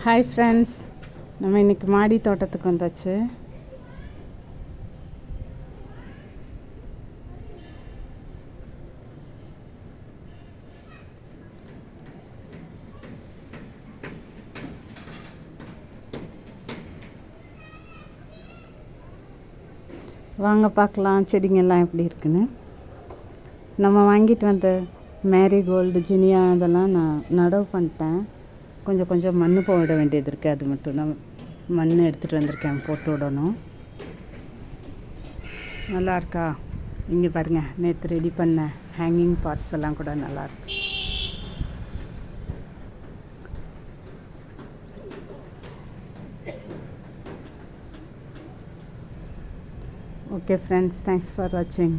Hi friends, நம்ம இன்றைக்கி மாடி தோட்டத்துக்கு வந்தாச்சு. வாங்க பார்க்கலாம் செடிங்கெல்லாம் எப்படி இருக்குன்னு. நம்ம வாங்கிட்டு வந்த மேரிகோல்டு, ஜினியா இதெல்லாம் நான் நடவு பண்ணிட்டேன். கொஞ்சம் மண் போட வேண்டியது இருக்குது. அது மட்டும் தான் மண் எடுத்துகிட்டு வந்திருக்கேன், போட்டு விடணும். நல்லா இருக்கா? இங்கே பாருங்கள், நேற்று ரெடி பண்ண ஹேங்கிங் பார்ட்ஸ் எல்லாம் கூட நல்லாயிருக்கு. ஓகே ஃப்ரெண்ட்ஸ், தேங்க்ஸ் ஃபார் வாட்சிங்.